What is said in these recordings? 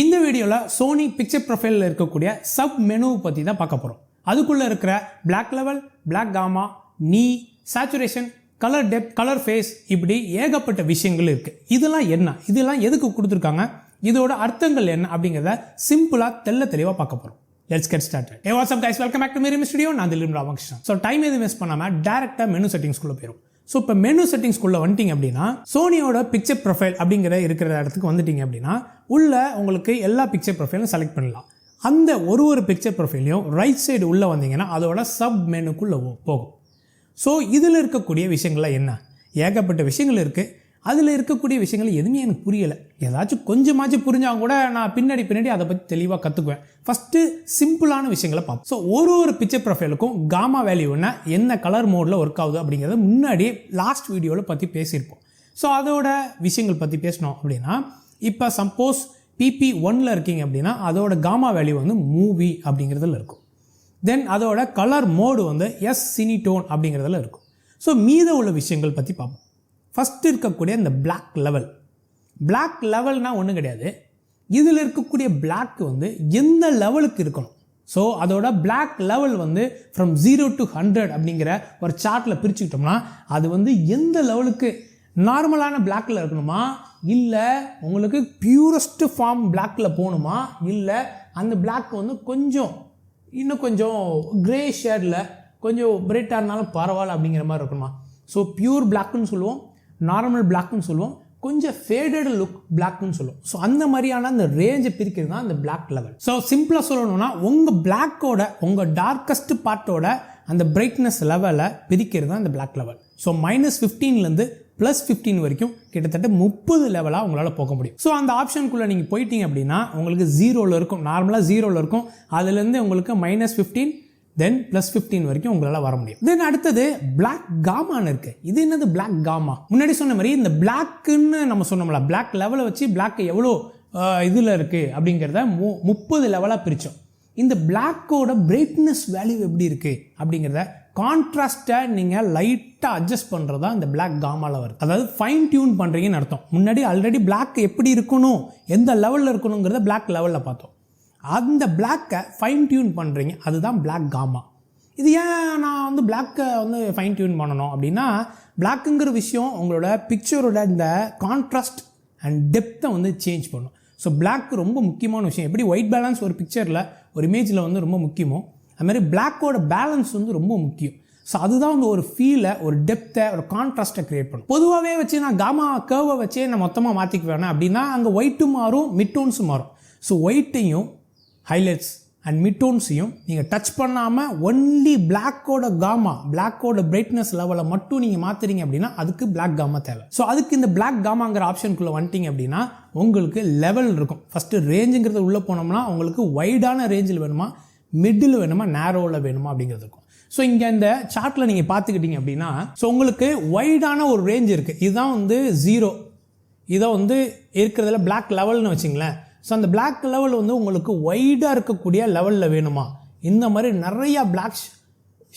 இந்த வீடியோல Sony picture ப்ரொஃபைலில் இருக்கக்கூடிய சப் மெனு பற்றி தான் பார்க்க போகிறோம். அதுக்குள்ளே இருக்கிற black level, black gamma, knee, saturation, colour depth, colour phase, இப்படி ஏகப்பட்ட விஷயங்கள் இருக்குது. இதெல்லாம் என்ன, இதெல்லாம் எதுக்கு கொடுத்துருக்காங்க, இதோட அர்த்தங்கள் என்ன அப்படிங்கிறத சிம்பிளாக தெளிவாக பார்க்க போகிறோம். Let's get started. Hey, what's up guys? Welcome back to Miriam Studio. நான் திலீப் ராமகிருஷ்ணன். ஸோ டைம் எதுவும் வேஸ்ட் பண்ணாமல் டேரெக்டாக மெனு செட்டிங்ஸ்குள்ளே போயிடும். ஸோ இப்போ மெனு செட்டிங்ஸ்குள்ளே வந்துட்டீங்க அப்படின்னா சோனியோட பிக்சர் ப்ரொஃபைல் அப்படிங்கிற இருக்கிற இடத்துக்கு வந்துட்டீங்க அப்படின்னா உள்ள உங்களுக்கு எல்லா பிக்சர் ப்ரொஃபைலும் செலக்ட் பண்ணலாம். அந்த ஒரு பிக்சர் ப்ரொஃபைலையும் ரைட் சைடு உள்ளே வந்தீங்கன்னா அதோட சப் மெனுக்குள்ளே போகும். ஸோ இதில் இருக்கக்கூடிய விஷயங்கள்லாம் என்ன, ஏகப்பட்ட விஷயங்கள் இருக்குது. அதில் இருக்கக்கூடிய விஷயங்கள் எதுவுமே எனக்கு புரியலை. ஏதாச்சும் கொஞ்சமாச்சும் புரிஞ்சால் கூட நான் பின்னாடி அதை பற்றி தெளிவாக கற்றுக்குவேன். ஃபஸ்ட்டு சிம்பிளான விஷயங்களை பார்ப்போம். ஸோ ஒரு பிக்சர் ப்ரொஃபைலுக்கும் காமா வேல்யூன்னா என்ன கலர் மோடில் ஒர்க் ஆகுது அப்படிங்கிறத முன்னாடியே லாஸ்ட் வீடியோவில் பற்றி பேசியிருப்போம். ஸோ அதோட விஷயங்கள் பற்றி பேசணும் அப்படின்னா, இப்போ சப்போஸ் PP1 இருக்கீங்க அப்படின்னா அதோட காமா வேல்யூ வந்து மூவி அப்படிங்கிறதுல இருக்கும். தென் அதோட கலர் மோடு வந்து சினிடோன் அப்படிங்கிறதுல இருக்கும். ஸோ மீத உள்ள விஷயங்கள் பற்றி பார்ப்போம். ஃபஸ்ட்டு இருக்கக்கூடிய இந்த பிளாக் லெவல்னால் ஒன்றும் கிடையாது. இதில் இருக்கக்கூடிய பிளாக் வந்து எந்த லெவலுக்கு இருக்கணும். ஸோ அதோட பிளாக் லெவல் வந்து ஃப்ரம் 0 to 100 அப்படிங்கிற ஒரு சார்ட்டில் பிரிச்சுக்கிட்டோம்னா அது வந்து எந்த லெவலுக்கு நார்மலான பிளாக்கில் இருக்கணுமா, இல்லை உங்களுக்கு பியூரஸ்ட் ஃபார்ம் பிளாக்கில் போகணுமா, இல்லை அந்த பிளாக் வந்து இன்னும் கொஞ்சம் கிரே ஷேடில் கொஞ்சம் பிரைட்டாக இருந்தாலும் பரவாயில்ல அப்படிங்கிற மாதிரி இருக்கணுமா. ஸோ பியூர் பிளாக்னு சொல்லுவோம், நார்மல் பிளாக்னு சொல்லுவோம், கொஞ்சம் ஃபேடட் லுக் பிளாக்னு சொல்லுவோம். ஸோ அந்த மாதிரியான அந்த ரேஞ்சை பிரிக்கிறது தான் அந்த பிளாக் லெவல். ஸோ சிம்பிளாக சொல்லணும்னா உங்கள் பிளாக்கோட உங்கள் டார்க்கஸ்ட் பார்ட்டோட அந்த பிரைட்னஸ் லெவலை பிரிக்கிறது தான் இந்த பிளாக் லெவல். ஸோ -15லேருந்து +15 வரைக்கும் கிட்டத்தட்ட 30 லெவலாக உங்களால் போக முடியும். ஸோ அந்த ஆப்ஷனுக்குள்ளே நீங்கள் போயிட்டீங்க அப்படின்னா உங்களுக்கு 0ல் இருக்கும், நார்மலாக 0ல் இருக்கும். அதுலேருந்து உங்களுக்கு -15 தென் +15 வரைக்கும் உங்களால் வர முடியும். தென் அடுத்தது பிளாக் காமான்னு இருக்குது. இது என்னது பிளாக் காமா? முன்னாடி சொன்ன மாதிரி இந்த பிளாக்குன்னு நம்ம சொன்னோம்ல, பிளாக் லெவலை வச்சு பிளாக் எவ்வளோ இதில் இருக்குது அப்படிங்கிறத 30 லெவலாக பிரித்தோம். இந்த பிளாக்கோட பிரைட்னஸ் வேல்யூ எப்படி இருக்குது அப்படிங்கிறத கான்ட்ராஸ்ட்டை நீங்கள் லைட்டாக அட்ஜஸ்ட் பண்ணுறது தான் இந்த பிளாக் காமாவில் வருது. அதாவது ஃபைன் டியூன் பண்ணுறீங்கன்னு அர்த்தம். முன்னாடி ஆல்ரெடி பிளாக் எப்படி இருக்கணும், எந்த லெவலில் இருக்கணுங்கிறத பிளாக் லெவலில் பார்த்தோம். அந்த பிளாக்கை ஃபைன் டியூன் பண்ணுறீங்க, அதுதான் பிளாக் காமா. இது ஏன் நான் வந்து பிளாக்கை வந்து ஃபைன் டியூன் பண்ணணும் அப்படின்னா, பிளாக்குங்கிற விஷயம் உங்களோட பிக்சரோட இந்த கான்ட்ராஸ்ட் அண்ட் டெப்த்தை வந்து சேஞ்ச் பண்ணும். ஸோ பிளாக் ரொம்ப முக்கியமான விஷயம். எப்படி ஒயிட் பேலன்ஸ் ஒரு பிக்சரில் ஒரு இமேஜில் வந்து ரொம்ப முக்கியமோ, அதுமாதிரி பிளாக்கோட பேலன்ஸ் வந்து ரொம்ப முக்கியம். ஸோ அதுதான் வந்து ஒரு ஃபீலை, ஒரு டெப்த்தை, ஒரு கான்ட்ராஸ்ட்டை க்ரியேட் பண்ணும். பொதுவாகவே வச்சு நான் காமா கர்வை வச்சே நான் மொத்தமாக மாற்றிக்குவேன் அப்படின்னா அங்கே ஒயிட்டும் மாறும், மிட்டோன்ஸும் மாறும். ஸோ ஒயிட்டையும் ஹைலைட்ஸ் அண்ட் மிட்டோன்ஸையும் நீங்கள் டச் பண்ணாமல் ஒன்லி பிளாக்கோட காமா, பிளாக்கோட பிரைட்னஸ் லெவலை மட்டும் நீங்கள் மாற்றுறீங்க அப்படின்னா அதுக்கு பிளாக் காமா தேவை. ஸோ அதுக்கு இந்த பிளாக் காமாங்கிற ஆப்ஷனுக்குள்ளே வந்துட்டீங்க அப்படின்னா உங்களுக்கு லெவல் இருக்கும். ஃபஸ்ட்டு ரேஞ்சுங்கிறது உள்ளே போனோம்னா உங்களுக்கு வைடான ரேஞ்சில் வேணுமா, மிடில் வேணுமா, நேரோவில் வேணுமா அப்படிங்கிறது இருக்கும். ஸோ இங்கே இந்த சார்ட்டில் நீங்கள் பார்த்துக்கிட்டீங்க அப்படின்னா ஸோ உங்களுக்கு வைடான ஒரு ரேஞ்ச் இருக்குது. இதுதான் வந்து 0, இதை வந்து இருக்கிறதுல பிளாக் லெவல்னு வச்சிங்களேன். ஸோ அந்த பிளாக் லெவல் வந்து உங்களுக்கு வைடாக இருக்கக்கூடிய லெவலில் வேணுமா, இந்த மாதிரி நிறையா பிளாக்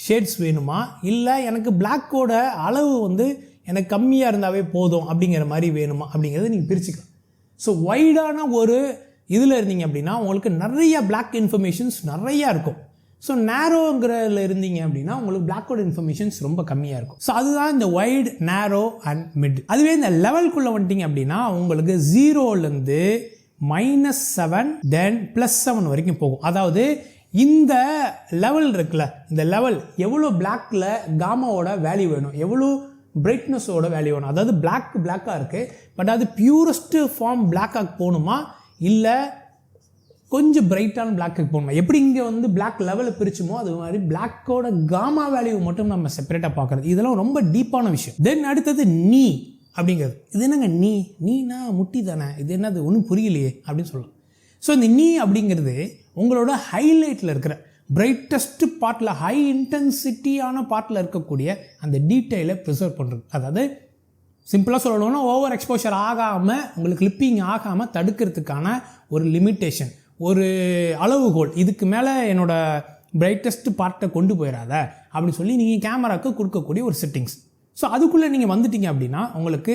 ஷேட்ஸ் வேணுமா, இல்லை எனக்கு பிளாக்கோட அளவு வந்து எனக்கு கம்மியாக இருந்தாவே போதும் அப்படிங்கிற மாதிரி வேணுமா அப்படிங்கிறத நீங்கள் பிரிச்சுக்கலாம். ஸோ வைடான ஒரு இதில் இருந்தீங்க அப்படின்னா உங்களுக்கு நிறைய பிளாக் இன்ஃபர்மேஷன்ஸ் நிறையா இருக்கும். ஸோ நேரோங்கிறதுல இருந்தீங்க அப்படின்னா உங்களுக்கு பிளாக்கோட இன்ஃபர்மேஷன்ஸ் ரொம்ப கம்மியாக இருக்கும். ஸோ அதுதான் இந்த வைட், நேரோ அண்ட் மிட். அதுவே இந்த லெவல்குள்ளே வந்துட்டீங்க அப்படின்னா உங்களுக்கு 0லேருந்து -7 தென் +7 வரைக்கும் போகும். அதாவது இந்த லெவல் இருக்குல்ல, இந்த லெவல் எவ்வளோ பிளாக்ல காமாவோட வேல்யூ வேணும், எவ்வளோ பிரைட்னஸோட வேல்யூ வேணும். அதாவது பிளாக்காக இருக்குது, பட் அது பியூரஸ்ட் ஃபார்ம் பிளாக்காக போகணுமா, இல்லை கொஞ்சம் பிரைட்டான பிளாக்கு போகணுமா. எப்படி இங்கே வந்து பிளாக் லெவலை பிரிச்சுமோ அது மாதிரி பிளாக்கோட காமா வேல்யூ மட்டும் நம்ம செப்பரேட்டாக பார்க்குறது. இதெல்லாம் ரொம்ப டீப்பான விஷயம். தென் அடுத்தது நீ அப்படிங்கிறது. இது என்னங்க நீனா முட்டி தானே, இது என்னது ஒன்றும் புரியலையே அப்படின்னு சொல்லலாம். ஸோ இந்த நீ அப்படிங்கிறது உங்களோட ஹைலைட்டில் இருக்கிற பிரைட்டஸ்ட் பார்ட்டில், ஹை இன்டென்சிட்டியான பார்ட்டில் இருக்கக்கூடிய அந்த டீட்டெயிலை ப்ரிசர்வ் பண்ணுறது. அதாவது சிம்பிளாக சொல்லணும்னா ஓவர் எக்ஸ்போஷர் ஆகாமல், உங்களுக்கு கிளிப்பிங் ஆகாமல் தடுக்கிறதுக்கான ஒரு லிமிட்டேஷன், ஒரு அளவுகோல். இதுக்கு மேலே என்னோடய பிரைட்டஸ்ட் பார்ட்டை கொண்டு போயிடாத அப்படின்னு சொல்லி நீங்கள் கேமராவுக்கு கொடுக்கக்கூடிய ஒரு செட்டிங்ஸ். ஸோ அதுக்குள்ளே நீங்கள் வந்துட்டீங்க அப்படின்னா உங்களுக்கு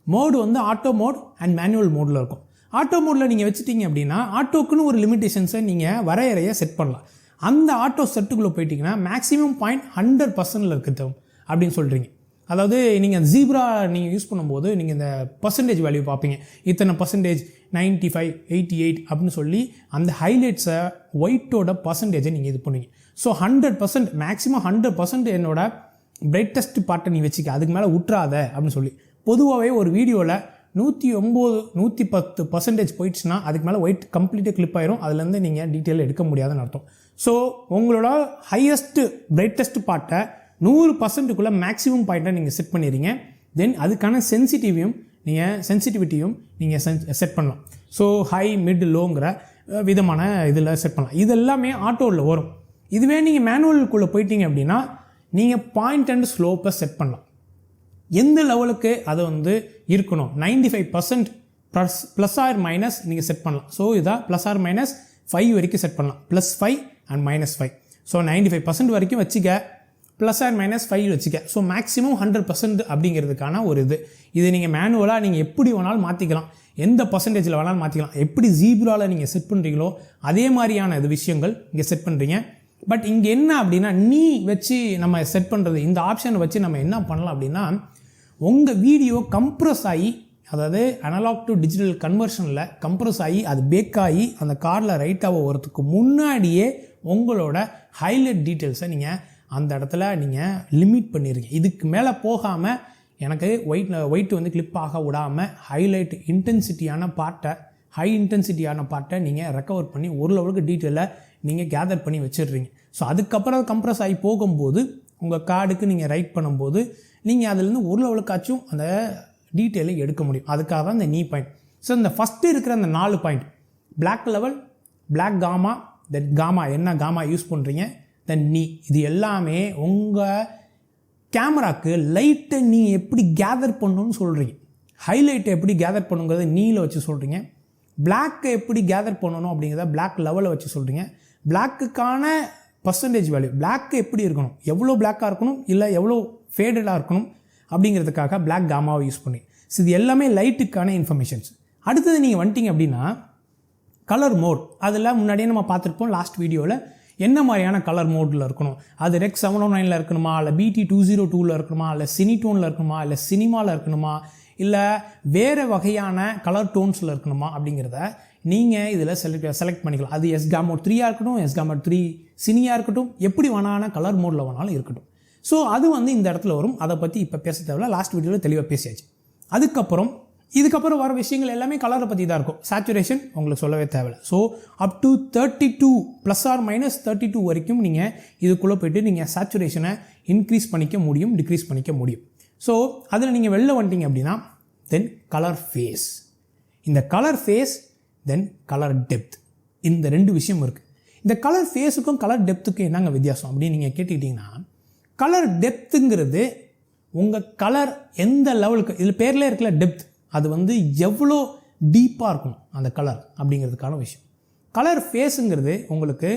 மோடு வந்து ஆட்டோ மோட் அண்ட் மேனுவல் மோடில் இருக்கும். ஆட்டோ மோடில் நீங்கள் வச்சுட்டீங்க அப்படின்னா ஆட்டோக்குன்னு ஒரு லிமிட்டேஷன்ஸை நீங்கள் வரையறையை செட் பண்ணலாம். அந்த ஆட்டோ செட்டுக்குள்ளே போயிட்டீங்கன்னா மேக்ஸிமம் பாயிண்ட் 100% இருக்குது அப்படின்னு சொல்கிறீங்க. அதாவது நீங்கள் ஜீப்ரா நீங்கள் யூஸ் பண்ணும்போது நீங்கள் இந்த பர்சன்டேஜ் வேல்யூ பார்ப்பீங்க. இத்தனை பர்சன்டேஜ் 95, 88 அப்படின்னு சொல்லி அந்த ஹைலைட்ஸை ஒயிட்டோட பர்சன்டேஜை நீங்கள் இது பண்ணுவீங்க. ஸோ 100% மேக்ஸிமம் 100% என்னோட பிரைட்டஸ்ட் பார்ட்டை நீ வச்சுக்க, அதுக்கு மேலே விட்றாத அப்படின்னு சொல்லி. பொதுவாகவே ஒரு வீடியோவில் 109, 110% போயிடுச்சுன்னா அதுக்கு மேலே ஒயிட் கம்ப்ளீட்டாக கிளிப் ஆயிரும். அதுலேருந்து நீங்கள் டீட்டெயில் எடுக்க முடியாதுன்னு அர்த்தம். ஸோ உங்களோட ஹையஸ்ட்டு பிரைட்டஸ்ட் பார்ட்டை 100%க்குள்ளே மேக்ஸிமம் பாயிண்ட்டை நீங்கள் செட் பண்ணிடுறீங்க. தென் அதுக்கான சென்சிட்டிவிட்டியும் நீங்கள் செட் பண்ணலாம். ஸோ ஹை, மிட், லோங்கிற விதமான இதில் செட் பண்ணலாம். இது எல்லாமே ஆட்டோவில் வரும். இதுவே நீங்கள் மேனுவலுக்குள்ளே போயிட்டீங்க அப்படின்னா நீங்கள் பாயிண்ட் அண்ட் ஸ்லோப்பை செட் பண்ணலாம். எந்த லெவலுக்கு அதை வந்து இருக்கணும் 95% ப்ளஸ் ஆர் மைனஸ் நீங்கள் செட் பண்ணலாம். ஸோ இதாக ப்ளஸ் ஆர் மைனஸ் 5 வரைக்கும் செட் பண்ணலாம். +5 and -5. ஸோ 95% வரைக்கும் வச்சுக்க, ப்ளஸ் ஆர் மைனஸ் 5 வச்சுக்க. ஸோ மேக்ஸிமம் 100% அப்படிங்கிறதுக்கான ஒரு இது நீங்கள் மேனுவலாக நீங்கள் எப்படி வேணாலும் மாற்றிக்கலாம், எந்த பர்சன்டேஜில் வேணாலும் மாற்றிக்கலாம். எப்படி ஜீப்ராவில் நீங்கள் செட் பண்ணுறீங்களோ அதே மாதிரியான இது விஷயங்கள் இங்கே செட் பண்ணுறீங்க. பட் இங்கே என்ன அப்படின்னா நீ வச்சு நம்ம செட் பண்ணுறது, இந்த ஆப்ஷனை வச்சு நம்ம என்ன பண்ணலாம் அப்படின்னா உங்கள் வீடியோ கம்ப்ரஸ் ஆகி, அதாவது அனலாக் டு டிஜிட்டல் கன்வர்ஷனில் கம்ப்ரஸ் ஆகி அது பேக் ஆகி அந்த காரில் ரைட்டாக வரதுக்கு முன்னாடியே உங்களோட ஹைலைட் டீட்டெயில்ஸை நீங்கள் அந்த இடத்துல நீங்கள் லிமிட் பண்ணிடுங்க. இதுக்கு மேலே போகாமல் எனக்கு ஒயிட் வந்து கிளிப் ஆக விடாமல் ஹைலைட் இன்டென்சிட்டியான பார்ட்டை நீங்கள் ரெக்கவர் பண்ணி ஒரு லெவலுக்கு டீட்டெயிலை நீங்கள் கேதர் பண்ணி வச்சிடுறீங்க. ஸோ அதுக்கப்புறம் கம்ப்ரஸ் ஆகி போகும்போது உங்கள் கார்டுக்கு நீங்கள் ரைட் பண்ணும்போது நீங்கள் அதுலேருந்து ஒரு லெவலுக்காச்சும் அந்த டீட்டெயிலை எடுக்க முடியும். அதுக்காக தான் இந்த நீ பாயிண்ட். ஸோ இந்த ஃபஸ்ட்டு இருக்கிற அந்த 4 point, black level, black gamma, then gamma என்ன காமா யூஸ் பண்ணுறீங்க, தென் நீ, இது எல்லாமே உங்கள் கேமராக்கு லைட்டை நீங்கள் எப்படி கேதர் பண்ணணும்னு சொல்கிறீங்க. ஹைலைட்டை எப்படி கேதர் பண்ணுங்கிறத நீல வச்சு சொல்கிறீங்க. பிளாக்கை எப்படி கேதர் பண்ணணும் அப்படிங்கிறத பிளாக் லெவலை வச்சு சொல்கிறீங்க. பிளாக்குக்கான பர்சன்டேஜ் வேல்யூ, பிளாக்கு எப்படி இருக்கணும், எவ்வளோ பிளாக்காக இருக்கணும் இல்லை எவ்வளோ ஃபேடடாக இருக்கணும் அப்படிங்கிறதுக்காக பிளாக் காமாவை யூஸ் பண்ணி. ஸோ இது எல்லாமே லைட்டுக்கான இன்ஃபர்மேஷன்ஸ். அடுத்தது நீங்கள் வந்துட்டீங்க அப்படின்னா கலர் மோட். அதில் முன்னாடியே நம்ம பார்த்துருப்போம் லாஸ்ட் வீடியோவில் என்ன மாதிரியான கலர் மோடில் இருக்கணும். அது ரெக் 709 இருக்கணுமா, இல்லை BT 202 இருக்கணுமா, இல்லை சினிடோனில் இருக்கணுமா, இல்லை சினிமாவில் இருக்கணுமா, இல்லை வேறு வகையான கலர் டோன்ஸில் இருக்கணுமா அப்படிங்கிறத நீங்கள் இதில் செலக்ட் பண்ணிக்கலாம். அது S-Gamma 3 இருக்கட்டும், S-Gamma 3 சினியாக இருக்கட்டும், எப்படி வேணான கலர் மோடில் வேணாலும் இருக்கட்டும். ஸோ அது வந்து இந்த இடத்துல வரும். அதை பற்றி இப்போ பேச தேவையில்ல, லாஸ்ட் வீடியோவில் தெளிவாக பேசியாச்சு. இதுக்கப்புறம் வர விஷயங்கள் எல்லாமே கலரை பற்றி தான் இருக்கும். சேச்சுரேஷன் உங்களுக்கு சொல்லவே தேவையில்லை. So up to 32 plus or minus 32 வரைக்கும் நீங்கள் இதுக்குள்ளே போய்ட்டு நீங்கள் சேச்சுரேஷனை இன்க்ரீஸ் பண்ணிக்க முடியும், டிக்ரீஸ் பண்ணிக்க முடியும். ஸோ அதில் நீங்கள் வெளில வந்துட்டீங்க அப்படின்னா தென் கலர் ஃபேஸ். இந்த colour phase then colour depth, இந்த 2 விஷயம் இருக்குது. இந்த கலர் ஃபேஸுக்கும் கலர் டெப்த்துக்கும் என்னங்க வித்தியாசம் அப்படின்னு நீங்கள் கேட்டுக்கிட்டிங்கன்னா, கலர் டெப்த்துங்கிறது உங்கள் கலர் எந்த லெவலுக்கு, இதில் பேர்லேயே இருக்கல டெப்த், அது வந்து எவ்வளோ டீப்பாக இருக்கணும் அந்த கலர் அப்படிங்கிறதுக்கான விஷயம். கலர் ஃபேஸுங்கிறது உங்களுக்கு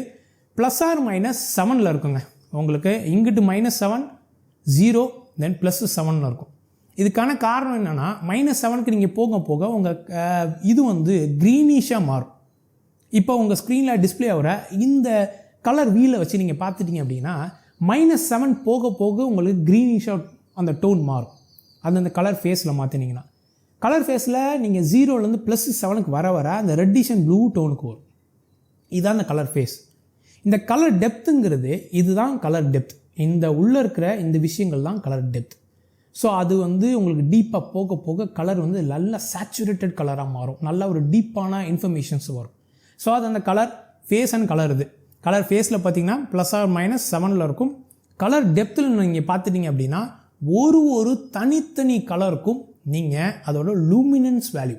ப்ளஸ் ஆர் மைனஸ் 7 இருக்குங்க. உங்களுக்கு இங்கிட்டு -7, 0, தென் +7 இருக்கும். இதுக்கான காரணம் என்னென்னா -7க்கு நீங்கள் போக போக உங்கள் இது வந்து க்ரீனிஷாக மாறும். இப்போ உங்கள் ஸ்க்ரீனில் டிஸ்பிளே ஆகிற இந்த கலர் வீலை வச்சு நீங்கள் பார்த்துட்டிங்க அப்படின்னா -7 போக போக உங்களுக்கு க்ரீனிஷாக அந்த டோன் மாறும். அது அந்த கலர் ஃபேஸில் மாற்றினீங்கன்னா, கலர் ஃபேஸில் நீங்கள் 0லேருந்து +7க்கு வர அந்த ரெட்டிஷ் அண்ட் ப்ளூ டோனுக்கு வரும். இதுதான் அந்த கலர் ஃபேஸ். இந்த கலர் டெப்த்துங்கிறது இதுதான் கலர் டெப்த். இந்த உள்ளே இருக்கிற இந்த விஷயங்கள் தான் கலர் டெப்த். ஸோ அது வந்து உங்களுக்கு டீப்பாக போக போக கலர் வந்து நல்ல சேச்சுரேட்டட் கலராக மாறும், நல்ல ஒரு டீப்பான இன்ஃபர்மேஷன்ஸ் வரும். ஸோ அது அந்த கலர் ஃபேஸ் அண்ட் கலர். இது கலர் ஃபேஸில் பார்த்தீங்கன்னா ப்ளஸ் ஆர் மைனஸ் 7 இருக்கும். கலர் டெப்த்தில் நீங்கள் பார்த்துட்டிங்க அப்படின்னா ஒரு தனித்தனி கலருக்கும் நீங்கள் அதோட லூமினன்ஸ் வேல்யூ,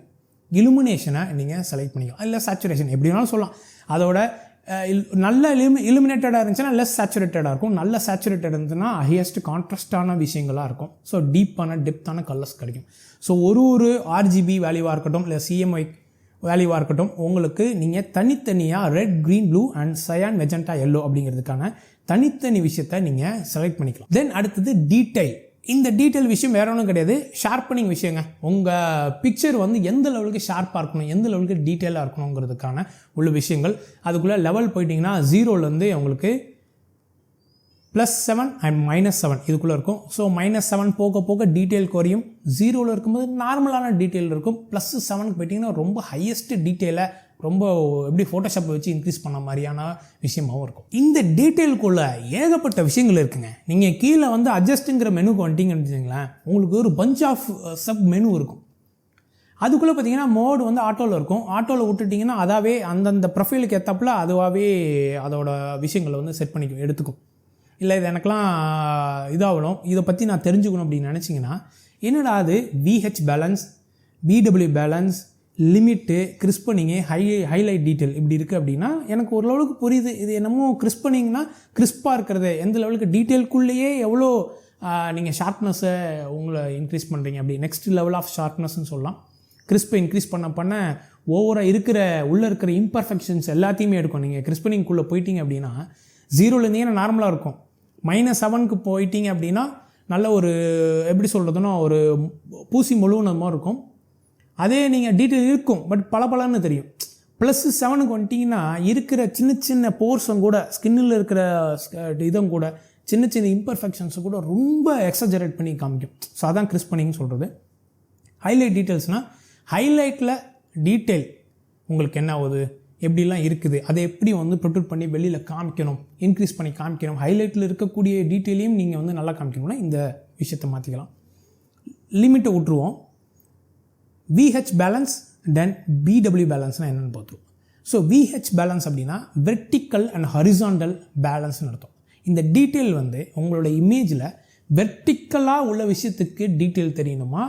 இலுமினேஷனை நீங்கள் செலக்ட் பண்ணிக்கலாம், இல்லை சேச்சுரேஷன் எப்படி வேணாலும் சொல்லலாம். அதோட நல்ல இலுமினேட்டடாக இருந்துச்சுன்னா லெஸ் சேச்சுரேட்டடாக இருக்கும், நல்ல சேச்சுரேட்டட் இருந்துச்சுன்னா ஹையஸ்ட் கான்ட்ராஸ்டான விஷயங்களாக இருக்கும். ஸோ டீப்பான டெப்த்தான கலர்ஸ் கிடைக்கும். ஸோ ஒரு RGB வேல்யூவாக இருக்கட்டும், இல்லை CMY வேல்யூவாக இருக்கட்டும், உங்களுக்கு நீங்கள் தனித்தனியாக red, green, blue and cyan, magenta, yellow அப்படிங்கிறதுக்கான தனித்தனி விஷயத்தை நீங்கள் செலக்ட் பண்ணிக்கலாம். தென் அடுத்தது டீடைல். இந்த டீட்டெயில் விஷயம் வேற ஒன்றும் கிடையாது, ஷார்ப்பனிங் விஷயங்க. உங்கள் பிக்சர் வந்து எந்த லெவலுக்கு ஷார்ப்பாக இருக்கணும், எந்த லெவலுக்கு டீட்டெயிலாக இருக்கணுங்கிறதுக்கான உள்ள விஷயங்கள். அதுக்குள்ளே லெவல் போயிட்டிங்கன்னா 0லேருந்து உங்களுக்கு +7 அண்ட் -7 இதுக்குள்ளே இருக்கும். ஸோ -7 போக போக டீட்டெயில் குறையும். 0ல் இருக்கும்போது நார்மலான டீட்டெயில் இருக்கும். +7க்கு போயிட்டிங்கன்னா ரொம்ப ஹையஸ்ட் டீட்டெயிலை ரொம்ப எப்படி ஃபோட்டோஷாப்பை வச்சு இன்க்ரீஸ் பண்ண மாதிரியான விஷயமாகவும் இருக்கும். இந்த டீட்டெயிலுக்குள்ளே ஏகப்பட்ட விஷயங்கள் இருக்குங்க. நீங்கள் கீழே வந்து அட்ஜஸ்ட்டுங்கிற மெனுக்கு வந்துட்டிங்கன்னு வச்சுங்களேன், உங்களுக்கு ஒரு பஞ்ச் ஆஃப் சப் மெனு இருக்கும். அதுக்குள்ளே பார்த்தீங்கன்னா மோடு வந்து ஆட்டோவில் இருக்கும். ஆட்டோவில் விட்டுட்டிங்கன்னா அதாவே அந்தந்த ப்ரொஃபைலுக்கு ஏற்றப்பில் அதுவாகவே அதோட விஷயங்களை வந்து செட் பண்ணி எடுத்துக்கும். இல்லை இது எனக்கெலாம் இதாகணும், இதை பற்றி நான் தெரிஞ்சுக்கணும் அப்படின்னு நினச்சிங்கன்னா, என்னடா அது VH balance, BW balance, limit, crispening, highlight detail இப்படி இருக்குது அப்படின்னா எனக்கு ஒரு லெவலுக்கு புரியுது. இது என்னமோ கிறிஸ்பனிங்னா கிறிஸ்பாக இருக்கிறது, எந்த லெவலுக்கு டீட்டெயிலுக்குள்ளேயே எவ்வளோ நீங்கள் ஷார்ப்னஸை உங்களை இன்க்ரீஸ் பண்ணுறீங்க அப்படி நெக்ஸ்ட் லெவல் ஆஃப் ஷார்ப்னஸ்ன்னு சொல்லலாம். கிறிஸ்பை இன்க்ரீஸ் பண்ண ஓவராக இருக்கிற உள்ளே இருக்கிற இம்பர்ஃபெக்ஷன்ஸ் எல்லாத்தையுமே எடுக்கும். நீங்கள் கிறிஸ்பனிங்குள்ளே போயிட்டீங்க அப்படின்னா 0லேருந்தே நார்மலாக இருக்கும். -7க்கு போயிட்டீங்க அப்படின்னா நல்ல ஒரு எப்படி சொல்கிறதுன்னா ஒரு பூசி முழுவன மாதிரி இருக்கும். அதே நீங்கள் டீட்டெயில் இருக்கும், பட் பலன்னு தெரியும். +7க்கு வந்துட்டிங்கன்னா இருக்கிற சின்ன சின்ன போர்ஸும் கூட, ஸ்கின்னில் இருக்கிற இதுவும் கூட, சின்ன சின்ன இம்பர்ஃபெக்ஷன்ஸை கூட ரொம்ப எக்ஸஜரேட் பண்ணி காமிக்கும். ஸோ அதான் கிறிஸ்பனிங்னு சொல்கிறது. ஹைலைட் டீட்டெயில்ஸ்னால் ஹைலைட்டில் டீட்டெயில் உங்களுக்கு என்ன ஆகுது, எப்படிலாம் இருக்குது, அதை எப்படி வந்து ப்ரொடக்ட் பண்ணி வெளியில் காமிக்கணும், இன்க்ரீஸ் பண்ணி காமிக்கணும். ஹைலைட்டில் இருக்கக்கூடிய டீட்டெயிலையும் நீங்கள் வந்து நல்லா காமிக்கணும்னா இந்த விஷயத்தை மாற்றிக்கலாம். லிமிட்டை விட்டுருவோம். VH பேலன்ஸ் தென் BW பேலன்ஸ்னால் என்னென்னு பார்த்துருவோம். ஸோ VH பேலன்ஸ் அப்படின்னா வெர்டிக்கல் அண்ட் ஹரிசாண்டல் பேலன்ஸ்னு அர்த்தம். இந்த டீட்டெயில் வந்து உங்களோட இமேஜில் வெர்டிக்கலாக உள்ள விஷயத்துக்கு டீட்டெயில் தெரியணுமா,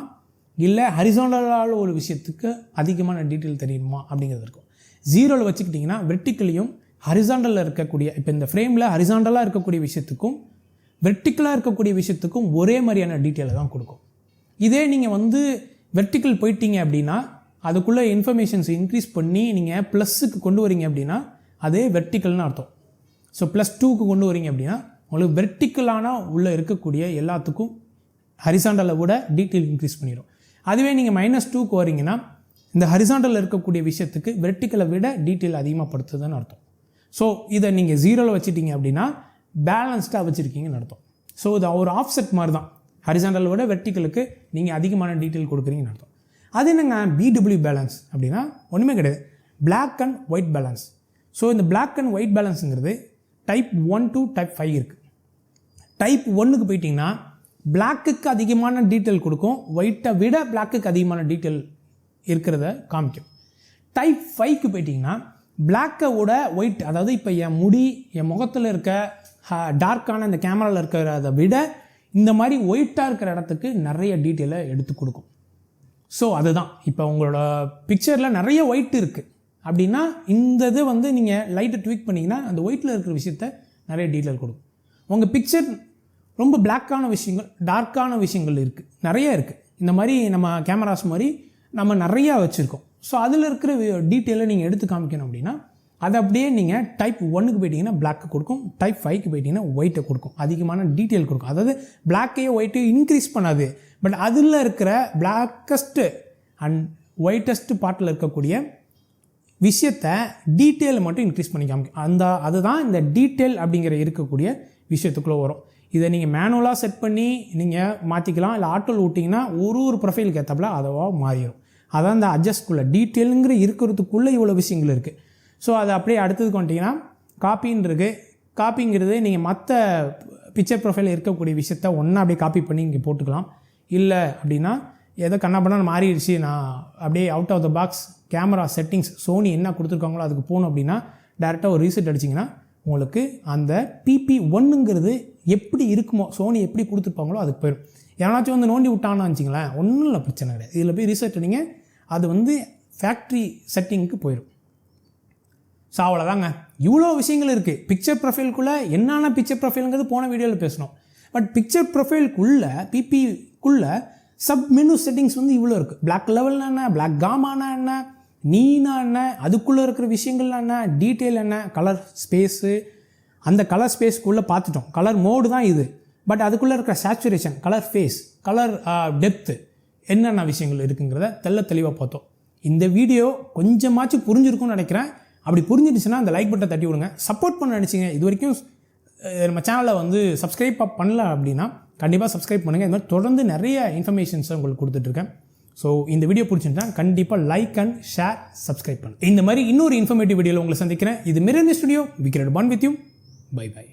இல்லை ஹரிசாண்டலாக உள்ள விஷயத்துக்கு அதிகமான டீட்டெயில் தெரியணுமா அப்படிங்கிறது இருக்கும். 0ல் வச்சுக்கிட்டிங்கன்னா வெர்டிக்கலையும் ஹரிசாண்டலில் இருக்கக்கூடிய, இப்போ இந்த ஃப்ரேமில் ஹரிசாண்டலாக இருக்கக்கூடிய விஷயத்துக்கும் வெர்டிக்கலாக இருக்கக்கூடிய விஷயத்துக்கும் ஒரே மாதிரியான டீட்டெயிலை தான் கொடுக்கும். இதே நீங்கள் வந்து வெர்டிக்கல் போயிட்டீங்க அப்படின்னா அதுக்குள்ளே இன்ஃபர்மேஷன்ஸ் இன்க்ரீஸ் பண்ணி நீங்கள் +க்கு கொண்டு வரீங்க அப்படின்னா அதே வெர்டிக்கல்னு அர்த்தம். ஸோ +2க்கு கொண்டு வரீங்க அப்படின்னா உங்களுக்கு வெர்டிக்கலான உள்ளே இருக்கக்கூடிய எல்லாத்துக்கும் ஹரிசாண்டலை விட டீட்டெயில் இன்க்ரீஸ் பண்ணிடும். அதுவே நீங்கள் -2க்கு வரீங்கன்னா இந்த ஹரிசாண்டலில் இருக்கக்கூடிய விஷயத்துக்கு வெர்டிக்கலை விட டீட்டெயில் அதிகமாக படுத்துதுன்னு அர்த்தம். ஸோ இதை நீங்கள் 0ல் வச்சுட்டிங்க அப்படின்னா பேலன்ஸ்டாக வச்சுருக்கீங்கன்னு அர்த்தம். ஸோ இது ஒரு ஆஃப்செட் மாதிரி தான். ஹரிசாண்டலை விட வெர்டிக்கலுக்கு நீங்கள் அதிகமான டீட்டெயில் கொடுக்குறீங்கன்னு அர்த்தம். அது என்னங்க BW பேலன்ஸ் அப்படின்னா ஒன்றுமே கிடையாது, black and white balance. So இந்த பிளாக் அண்ட் ஒயிட் பேலன்ஸுங்கிறது டைப் 1 to டைப் 5 இருக்குது. டைப் 1க்கு போயிட்டிங்கன்னா பிளாக்குக்கு அதிகமான டீட்டெயில் கொடுக்கும், ஒயிட்டை விட பிளாக்குக்கு அதிகமான டீட்டெயில் இருக்கிறத காமிக்கும். டைப் 5க்கு போயிட்டிங்கன்னா பிளாக்கை விட ஒயிட், அதாவது இப்போ என் முடி என் முகத்தில் இருக்க டார்க்கான இந்த கேமராவில் இருக்கிறத விட இந்த மாதிரி ஒயிட்டாக இருக்கிற இடத்துக்கு நிறைய டீட்டெயிலை எடுத்து கொடுக்கும். ஸோ அதுதான் இப்போ உங்களோட பிக்சரில் நிறைய ஒயிட் இருக்குது அப்படின்னா இந்த இது வந்து நீங்கள் லைட்டை ட்வீக் பண்ணிங்கன்னா அந்த ஒயிட்டில் இருக்கிற விஷயத்த நிறைய டீட்டெயில் கொடுக்கும். உங்கள் பிக்சர் ரொம்ப பிளாக்கான விஷயங்கள், டார்க்கான விஷயங்கள் இருக்குது, நிறைய இருக்குது. இந்த மாதிரி நம்ம கேமராஸ் மாதிரி நம்ம நிறையா வச்சுருக்கோம். ஸோ அதில் இருக்கிற டீட்டெயிலை நீங்கள் எடுத்து காமிக்கணும் அப்படின்னா அதை அப்படியே நீங்கள் டைப் 1க்கு போயிட்டீங்கன்னா பிளாக்கு கொடுக்கும், டைப் 5க்கு போயிட்டீங்கன்னா ஒயிட்டை கொடுக்கும், அதிகமான டீட்டெயில் கொடுக்கும். அதாவது பிளாக்கையும் ஒயிட்டையும் இன்க்ரீஸ் பண்ணாது, பட் அதில் இருக்கிற பிளாக்கஸ்ட்டு அண்ட் ஒயிட்டஸ்ட்டு பார்ட்டில் இருக்கக்கூடிய விஷயத்தை டீட்டெயிலை மட்டும் இன்க்ரீஸ் பண்ணி காமிக்கும். அதுதான் இந்த டீட்டெயில் அப்படிங்கிற இருக்கக்கூடிய விஷயத்துக்குள்ளே வரும். இதை நீங்கள் மேனுவலாக செட் பண்ணி நீங்கள் மாற்றிக்கலாம், இல்லை ஆட்டோவில் விட்டிங்கன்னா ஒரு ப்ரொஃபைலுக்கு ஏற்றப்பல அதுவாக மாறிடும். அதான் இந்த அட்ஜஸ்ட்குள்ளே டீட்டெயிலுங்கிற இருக்கிறதுக்குள்ளே இவ்வளோ விஷயங்கள் இருக்குது. ஸோ அதை அப்படியே அடுத்ததுக்கு வந்துட்டிங்கன்னா காப்பின்னு இருக்குது. காப்பிங்கிறது நீங்கள் மற்ற பிக்சர் ப்ரொஃபைலில் இருக்கக்கூடிய விஷயத்த ஒன்றா அப்படியே காப்பி பண்ணி இங்கே போட்டுக்கலாம். இல்லை அப்படின்னா எதோ கண்ணாப்பண்ணா மாறிடுச்சு, நான் அப்படியே out of the box camera settings Sony என்ன கொடுத்துருக்காங்களோ அதுக்கு போகணும் அப்படின்னா டேரெக்டாக ஒரு ரீசெட் அடிச்சிங்கன்னா உங்களுக்கு அந்த PP1ங்கிறது எப்படி இருக்குமோ, சோனி எப்படி கொடுத்துருப்பாங்களோ அதுக்கு போயிடும். எவனாச்சும் வந்து நோண்டி விட்டான்னு வச்சிங்களேன், ஒன்றும் இல்லை, பிரச்சனை கிடையாது. இதில் போய் ரீசெட் அடிங்க, அது வந்து ஃபேக்ட்ரி செட்டிங்க்கு போயிடும். ஸோ அவ்வளோதாங்க, இவ்வளோ விஷயங்கள் இருக்குது பிக்சர் ப்ரொஃபைலுக்குள்ளே. என்னென்ன பிக்சர் ப்ரொஃபைலுங்கிறது போன வீடியோவில் பேசணும். பட் பிக்சர் ப்ரொஃபைலுக்குள்ளே பிபிக்குள்ளே சப் மெனு செட்டிங்ஸ் வந்து இவ்வளோ இருக்குது. பிளாக் லெவல்னா என்ன, பிளாக் காமானா என்ன, நீனா என்ன, அதுக்குள்ளே இருக்கிற விஷயங்கள்லாம் என்ன, டீட்டெயில் என்ன, கலர் ஸ்பேஸு, அந்த கலர் ஸ்பேஸ்க்குள்ளே பார்த்துட்டோம். கலர் மோடு தான் இது. பட் அதுக்குள்ளே இருக்கிற saturation, colour phase, colour depth என்னென்ன விஷயங்கள் இருக்குங்கிறத தெளிவாக பார்த்தோம். இந்த வீடியோ கொஞ்சமாச்சும் புரிஞ்சிருக்கும்னு நினைக்கிறேன். அப்படி புரிஞ்சிடுச்சுன்னா அந்த லைக் பட்டனை தட்டி விடுங்க. சப்போர்ட் பண்ண நினச்சிங்க, இது வரைக்கும் நம்ம சேனலை வந்து சப்ஸ்கிரைப் பண்ணல அப்படின்னா கண்டிப்பாக சப்ஸ்கிரைப் பண்ணுங்கள். இது மாதிரி தொடர்ந்து நிறைய இன்ஃபர்மேஷன்ஸை உங்களுக்கு கொடுத்துட்ருக்கேன். ஸோ இந்த வீடியோ பிடிச்சிருந்தா கண்டிப்பாக லைக் அண்ட் ஷேர், சப்ஸ்கிரைப் பண்ணுங்கள். இந்த மாதிரி இன்னொரு இன்ஃபர்மேட்டிவ் வீடியோவில் உங்களை சந்திக்கிறேன். இது mirror studio, we can bond with you. Bye by.